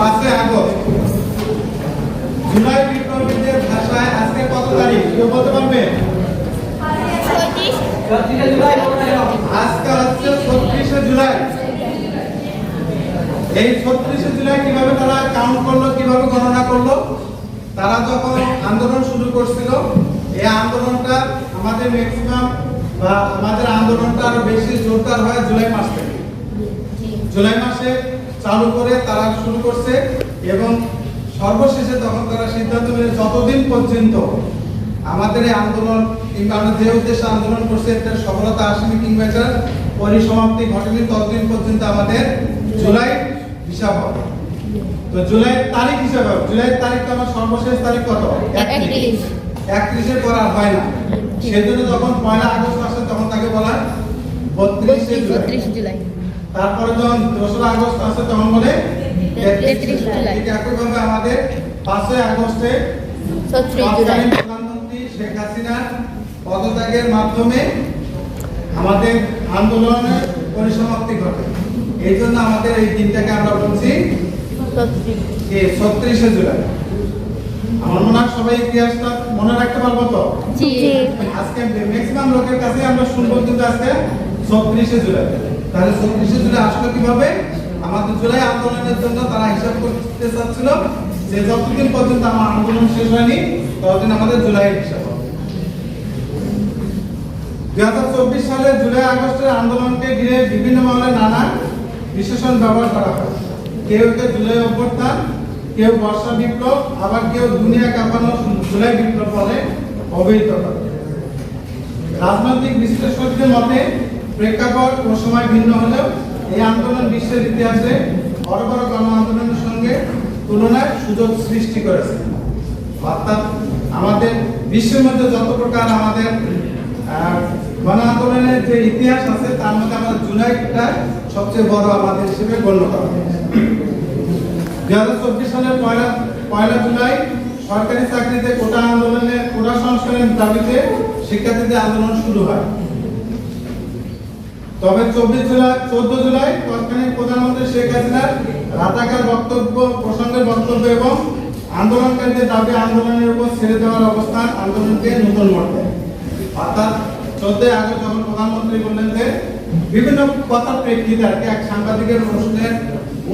5 August. July বিপ্লবীদের ভাষায় আজকে কত তারিখ কেউ বলতে পারবে? আজকে হচ্ছে 36শে জুলাই। এই 36শে জুলাই কিভাবে তারা কাউন্ট করলো, কিভাবে গণনা করলো? তারা যখন আন্দোলন শুরু করছিল, এই আন্দোলনটা আমাদের ম্যাক্সিমাম বা আমাদের আন্দোলনটা আরো বেশি জোরদার হয় জুলাই মাস থেকে। জুলাই মাসে চালু করে তারা শুরু করছে এবং সর্বশেষে তখন তারা সিদ্ধান্ত নিয়ে যতদিন পর্যন্ত আমাদের এই আন্দোলন কিংবা আমরা যে উদ্দেশ্যে আন্দোলন করছি এটার সফলতা আসেনি কিংবা এটার পরিসমাপ্তি ঘটেনি ততদিন পর্যন্ত আমাদের জুলাই হিসাব হবে। তো জুলাই তারিখ হিসাব হবে। জুলাই তারিখ আমার সর্বশেষ তারিখ কত? 31 পর আর হয় না। সেজন্য যখন 1 আগস্ট আসে তখন তাকে বলা 32শে জুলাই। তারপরে যখন 2 আগস্ট আসে তখন বলে 33 জুলাই। ঠিক একইভাবে আমাদের 5 আগস্টে প্রধানমন্ত্রী শেখ হাসিনার পদত্যাগের মাধ্যমে আমাদের আন্দোলনের পরিসমাপ্তি ঘটে। এই জন্য আমাদের এই দিনটাকে আমরা বলছি 36শে জুলাই। আমার মনে হয় সবাই ইতিহাসটা মনে রাখতে পারবো তো? আজকে ম্যাক্সিমাম লোকের কাছে আমরা শুনবো কিন্তু আজকে 36শে জুলাই। তাহলে 36শে জুলাই আসলে কিভাবে? আমাদের জুলাই আন্দোলনের জন্য তারা হিসাব করতে চাচ্ছিল যে যতদিন পর্যন্ত আমার আন্দোলন শেষ হয়নি ততদিন আমাদের জুলাই হিসাব হবে। 2024 সালে জুলাই আগস্টের আন্দোলনকে ঘিরে বিভিন্ন মহলে নানা বিশেষণ ব্যবহার করা হয়। কেউ জুলাই অভ্যুত্থান, কেউ বর্ষা বিপ্লব, আবার কেউ দুনিয়া কাঁপানো জুলাই বিপ্লব বলে অভিহিত করে। রাজনৈতিক বিশ্লেষকদের মতে প্রেক্ষাপট ও সময় ভিন্ন হলেও এই আন্দোলন বিশ্বের ইতিহাসে বড় বড় গণ আন্দোলনের সঙ্গে তুলনায় সুযোগ সৃষ্টি করেছে। অর্থাৎ আমাদের বিশ্বের মধ্যে যত প্রকার আমাদের গণ আন্দোলনের যে ইতিহাস আছে তার মধ্যে আমাদের জুলাইটা সবচেয়ে বড় আমাদের হিসেবে গণ্য করা হয়। 2024 সালের পয়লা জুলাই সরকারি চাকরিতে কোটা সংস্কারের দাবিতে শিক্ষার্থীদের আন্দোলন শুরু হয়। তবে 14 জুলাই তৎকালীন প্রধানমন্ত্রী শেখ হাসিনার রাজাকার প্রসঙ্গের বক্তব্য এবং আন্দোলনকারীদের দাবি আন্দোলনের উপর ছেড়ে দেওয়ার অবস্থান আন্দোলনকে নতুন মোড় দেয়। অর্থাৎ 14 আগস্ট যখন প্রধানমন্ত্রী বললেন যে বিভিন্ন কথার প্রেক্ষিতে আর কি এক সাংবাদিকের প্রশ্নের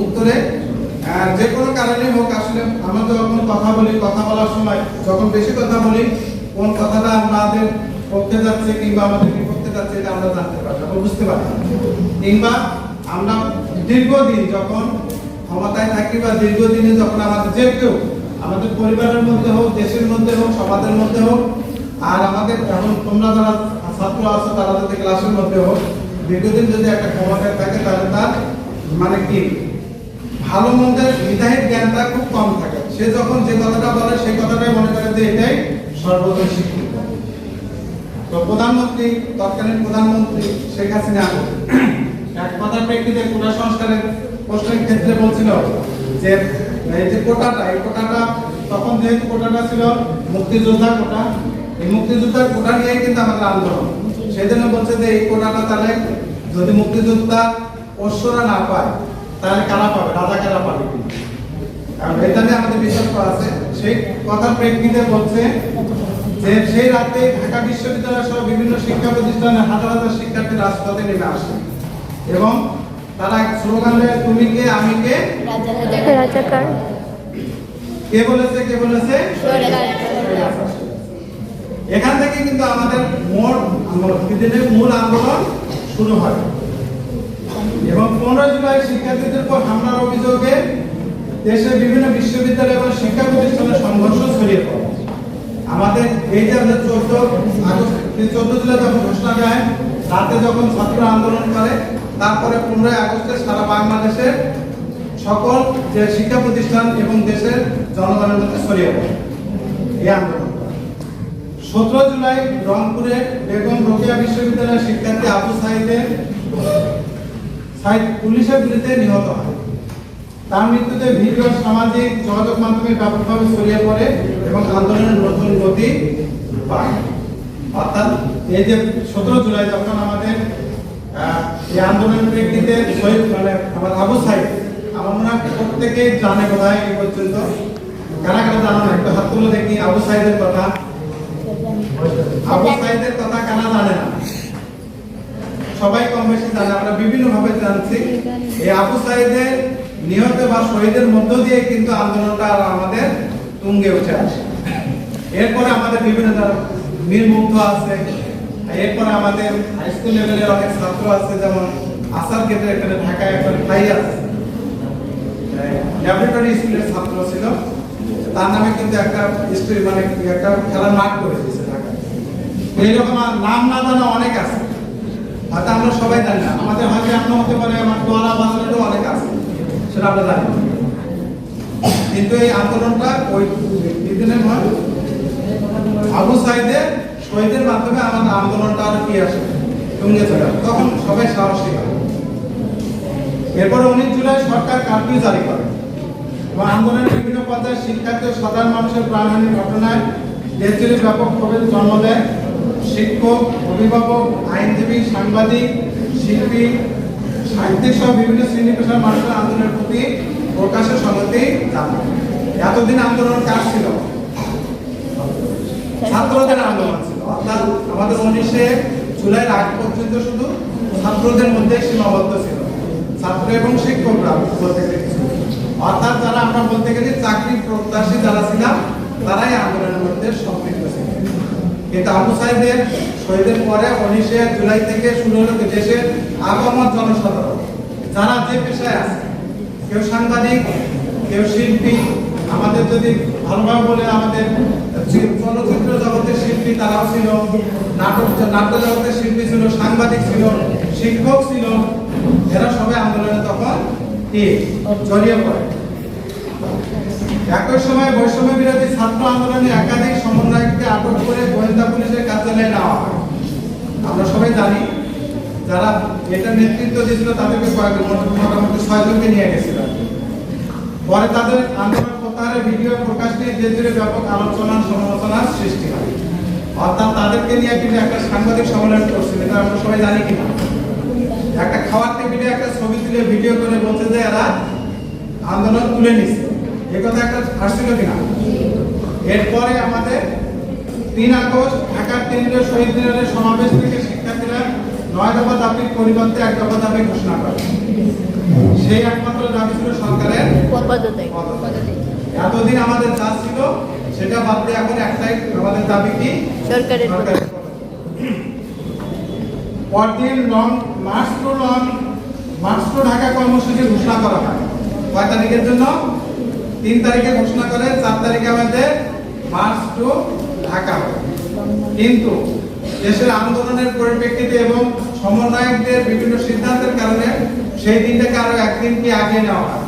উত্তরে যে কোনো কারণে হোক আসলে আমরা যখন কথা বলার সময় যখন বেশি কথা বলি কোন কথাটা আমাদের পক্ষে যাচ্ছে কিংবা আমাদের বিপক্ষে যাচ্ছে এটা আমরা জানতে পারি, আমরা বুঝতে পারি। কিংবা আমরা দীর্ঘদিন যখন ক্ষমতায় থাকি বা দীর্ঘদিনে যখন আমাদের যে কেউ আমাদের পরিবারের মধ্যে হোক, দেশের মধ্যে হোক, সমাজের মধ্যে হোক, আর আমাদের এখন তোমরা যারা ছাত্র আছো তারা যদি ক্লাসের মধ্যে হোক, দীর্ঘদিন যদি একটা ক্ষমতায় থাকে তাহলে তার মানে কি ভালো মন্দের বিধায়ক জ্ঞানটা খুব কম থাকে। সে যখন যে কথাটা বলে সেই কথাটাই মনে করে যে এটাই সর্বোদয় স্বীকৃত। তো তৎকালীন প্রধানমন্ত্রী শেখ হাসিনা এক কথার প্রেক্ষিতে কোটা সংস্কারের প্রশ্নের ক্ষেত্রে বলছিল যে এই যে কোটাটা তখন যেহেতু কোটাটা ছিল মুক্তিযোদ্ধা কোটা, এই মুক্তিযোদ্ধার কোটা নিয়ে কিন্তু আমাদের আন্দোলন। সেই জন্য বলছে যে এই কোটাটা তাহলে যদি মুক্তিযোদ্ধা অশ্বরা না পায় তাহলে কারা পাবে? রাজাকাররা পাবে। কারণ এটা নিয়ে আমাদের বিশ্বাস করা আছে। সেই কথার প্রেক্ষিতে বলছে যে সেই রাতে ঢাকা বিশ্ববিদ্যালয় সহ বিভিন্ন শিক্ষা প্রতিষ্ঠানে হাজার হাজার শিক্ষার্থী রাজপথে নেমে আসে এবং তারা স্লোগান দেয় তুমি কে আমি কে রাজাকার। কে বলেছে? এখান থেকে কিন্তু আমাদের মূল আন্দোলন শুরু হয় এবং 15 জুলাই শিক্ষার্থীদের উপর হামলার অভিযোগে দেশের বিভিন্ন বিশ্ববিদ্যালয় এবং শিক্ষা প্রতিষ্ঠানে সংঘর্ষ ছড়িয়ে পড়ে। আমাদের এই যে 14 জুলাই যখন ঘোষণা দেয় রাতে যখন ছাত্র আন্দোলন করে, তারপরে 15 আগস্টে সারা বাংলাদেশের সকল যে শিক্ষা প্রতিষ্ঠান এবং দেশের জনগণের মধ্যে ছড়িয়ে পড়ে এই আন্দোলন। 17 জুলাই রংপুরে বেগম রোকেয়া বিশ্ববিদ্যালয়ের শিক্ষার্থী আবু সাইদ পুলিশের বিরুদ্ধে নিহত হয়। তার মৃত্যুতে ভিডিও সামাজিক যোগাযোগ মাধ্যমে ব্যাপকভাবে ছড়িয়ে পড়ে এবং আন্দোলনের নতুন গতি পায়। অর্থাৎ এই যে 17 জুলাই যখন আমাদের এই আন্দোলনের প্রেক্ষিতে শহীদ আমার আমার মনে হয় প্রত্যেকেই জানে বোধহয় এই পর্যন্ত। কারা কারা জানো না একটু হাত তুলে দেখি। আবু সাইদের কথা, আবু সাইদের কথা কারা জানে না? সবাই কম বেশি জানে, আমরা বিভিন্ন ভাবে জানছি। এই আবু সাইদের নিহত বা শহীদের মধ্য দিয়ে কিন্তু আন্দোলনটা আমাদের তুঙ্গে উঠে আসে। এরপরে আমাদের বিভিন্ন মীর মুগ্ধ আছে, এরপরে আমাদের হাই স্কুল লেভেলের অনেক ছাত্র আছে, যেমন আসার গেটের এখানে ঢাকায় একটা ভাই আছে, ল্যাবরেটরি স্কুলের ছাত্র ছিল, তার নামে কিন্তু একটা স্কুল মানে একটা খেলার মাঠ করে দিয়েছে ঢাকায়। এইরকম নাম না জানা অনেক আছে, হয়তো আমরা সবাই জানি না। আমাদের হয়তো এমন হতে পারে আমার দোয়ারা বাজারেরও অনেক আছে, সেটা আমরা জানি। কিন্তু এই আন্দোলনটা ওই দিনের নয়, আবু সাইদের শহীদের মাধ্যমে আমাদের আন্দোলনটা আর কি আসে তুঙ্গে চলে আসে। তখন সবাই সাহসী হয়। এরপরে 19 জুলাই সরকার কারফিউ জারি করে এবং আন্দোলনের বিভিন্ন পর্যায়ে শিক্ষার্থী ও সাধারণ মানুষের প্রাণহানির ঘটনায় দেশজুড়ে ব্যাপক ক্ষোভের জন্ম দেয়। শিক্ষক, অভিভাবক, আইনজীবী, সাংবাদিক, শিল্পী, সাহিত্যিক সহ বিভিন্ন শ্রেণী পেশার মানুষের আন্দোলনের প্রতি প্রকাশের সংগতি জানায়। এতদিন আন্দোলন কার ছিল? ছাত্রদের আন্দোলন ছিল। অর্থাৎ আমাদের 19 জুলাইয়ের আগ পর্যন্ত শুধু ছাত্রদের মধ্যে সীমাবদ্ধ ছিল, ছাত্র এবং শিক্ষকরা বলতে গেলে। অর্থাৎ যারা আমরা বলতে গেলে চাকরি প্রত্যাশী যারা ছিলাম তারাই আন্দোলনের মধ্যে সম্পৃক্ত ছিল। কিন্তু আবু সাইদের শহীদের পরে 19 জুলাই থেকে শুরু হলো দেশের আপামর জনসাধারণ যারা যে পেশায় আছে, কেউ সাংবাদিক, কেউ শিল্পী, আমাদের যদি ভালোভাবে বলে আমাদের চলচ্চিত্র জগতের শিল্পী তারাও ছিল, নাট্য জগতের শিল্পী ছিল, সাংবাদিক ছিল, শিক্ষক ছিল, এরা সবাই আন্দোলনে তখন জড়িয়ে পড়ে। একই সময় বৈষম্য বিরোধী ছাত্র আন্দোলনে একাধিক সমন্বয়ককে আটক করে গোয়েন্দা পুলিশের কার্যালয়ে নেওয়া হয়। আমরা সবাই জানি যারা এটা নেতৃত্ব দিয়েছিল তাদেরকে মোটামুটি 6 জনকে নিয়ে গেছিল। পরে তাদের আন্দোলন প্রত্যাহারের ভিডিও প্রকাশ নিয়ে দেশজুড়ে ব্যাপক আলোচনা সমালোচনার সৃষ্টি হয়। অর্থাৎ তাদেরকে নিয়ে কিন্তু একটা সাংবাদিক সম্মেলন করছিল, এটা আমরা সবাই জানি কিনা। একটা খাওয়ার টেবিলে একটা ছবি তুলে ভিডিও করে বলছে যে এরা আন্দোলন তুলে নিচ্ছে, এই কথা একটা আসছিল কিনা। এরপরে আমাদের 3 আগস্ট ঢাকার কেন্দ্রীয় শহীদ মিনারের সমাবেশ থেকে শিক্ষার্থীরা 9 দফা দাবির পরিবর্তে 1 দফা দাবি ঘোষণা করে। সেই একমাত্র দাবি ছিল সরকারের পদত্যাগ। এতদিন আমাদের যা ছিল সেটা বাদ দিয়ে এখন একটাই আমাদের দাবি কি? সরকারের পদত্যাগ। পরদিন মার্চ টু ঢাকা কর্মসূচি ঘোষণা করা হয়। কয় তারিখের জন্য? 3 তারিখে ঘোষণা করে 4 তারিখে আমাদের মার্চ টু ঢাকা। কিন্তু দেশের আন্দোলনের পরিপ্রেক্ষিতে এবং সমন্বয়কদের বিভিন্ন সিদ্ধান্তের কারণে সেই দিনটাকে আরো একদিন কি আগে নেওয়া হয়।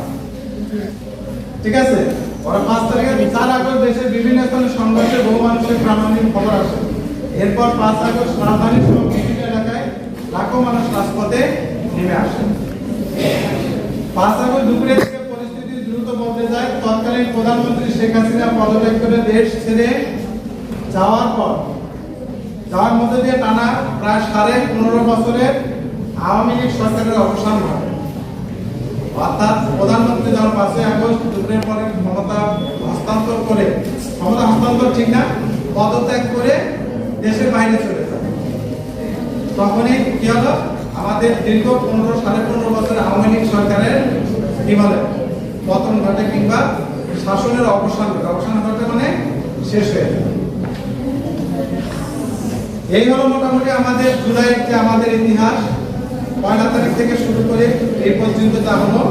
ঠিক আছে, ওরা 5 তারিখে 4 আগস্ট দেশের বিভিন্ন স্থানে সংঘর্ষে বহু মানুষের প্রাণহানির খবর আসে। এরপর 5 আগস্ট রাজধানী সহ বিভিন্ন এলাকায় লাখো মানুষ রাজপথে নেমে আসে। 5 আগস্ট দুপুরে থেকে পরিস্থিতি দ্রুত বদলে যায়। তৎকালীন প্রধানমন্ত্রী শেখ হাসিনা পদত্যাগ করে দেশ ছেড়ে যাওয়ার মধ্যে দিয়ে টানা প্রায় 15.5 বছরের আওয়ামী লীগ সরকারের অবসান হয়। অর্থাৎ প্রধানমন্ত্রী যখন 5 আগস্ট দুপুরের পরে ক্ষমতা হস্তান্তর ঠিক না, পদত্যাগ করে দেশের বাইরে চলে যায়, তখনই কি হলো? আমাদের দীর্ঘ 15.5 বছর আওয়ামী লীগ সরকারের কি বলে পতন ঘটে কিংবা শাসনের অবসান ঘটে, মানে শেষ হয়ে যায়। এই হলো মোটামুটি আমাদের জুলাইয়ের যে আমাদের ইতিহাস। 1 তারিখ থেকে শুরু করে এই পর্যন্ত যা হলো,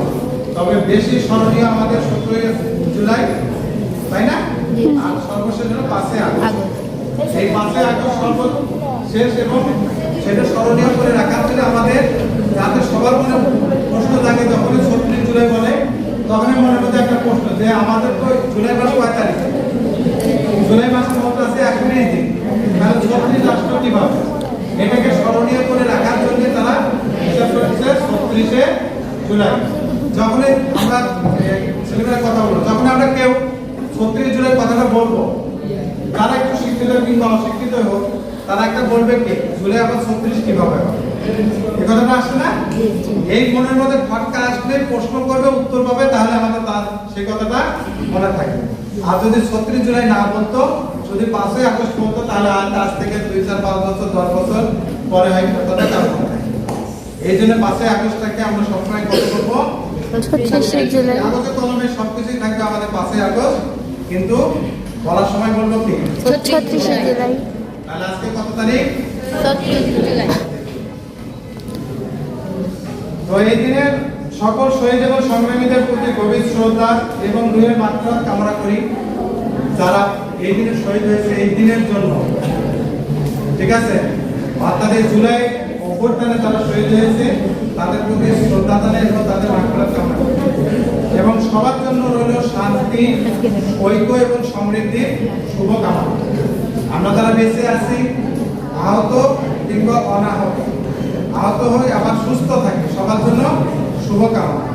তবে বেশি স্মরণীয় আমাদের 17 জুলাই, তাই না? আর সর্বশেষ হলো 5 আগস্ট। এই 5 আগস্ট সর্বশেষ এবং সেটা স্মরণীয় করে রাখার জন্য আমাদের যাতে সবার মনে প্রশ্ন থাকে, যখন 36 জুলাই বলে তখনই মনের মধ্যে একটা প্রশ্ন যে আমাদের তো জুলাই মাস 5 তারিখ, জুলাই মাসের মধ্যে আছে 1 দিন, তাহলে 36 রাষ্ট্র কিভাবে? এটাকে স্মরণীয় করে রাখার জন্য তারা হিসাব করেছে 36 জুলাই। যখন আমরা সেলিব্রেট কথা বলবো, যখন আমরা কেউ 36 জুলাই কথাটা বলবো, তারা একটু শিক্ষিত কিংবা অশিক্ষিত হোক, তারা একটা বলবে কি জুলাই আবার 36 কিভাবে হবে। এই কথাটা আসছে না? এই মনের মধ্যে ফটকা আসলে প্রশ্ন করবে, উত্তর পাবে, তাহলে আমাদের তার সেই কথাটা মনে থাকবে। আর যদি 36 জুলাই না বলতো, যদি 5ই আগস্ট বলতো, তাহলে আজ থেকে 2, 4, 5 বছর 10 বছর পরে হয় কথাটা কাজ হবে। এই জন্য 5ই আগস্টটাকে আমরা সবসময় কত করবো? 36 জুলাই। কাগজে কলমে সবকিছুই থাকবে আমাদের 5ই আগস্ট, কিন্তু বলার সময় বলবো কি? 36 জুলাই। তাহলে আজকে কত তারিখ? 36 জুলাই। তো এই দিনের সকল শহীদ এবং সংগ্রামীদের প্রতি গভীর শ্রদ্ধা এবং রুহের মাগফিরাত কামনা করি, যারা এই দিনে শহীদ হয়েছে এই দিনের জন্য। ঠিক আছে, অর্থাৎ জুলাই অভ্যুত্থানে যারা শহীদ হয়েছে তাদের প্রতি শ্রদ্ধা জানাই এবং তাদের মাগফিরাত কামনা করি। এবং সবার জন্য রইল শান্তি, ঐক্য এবং সমৃদ্ধির শুভকামনা। আমরা যারা বেঁচে আছি, আহত কিংবা অনাহত, আহত হয়ে আবার সুস্থ থাকি, সবার জন্য শুভকামনা।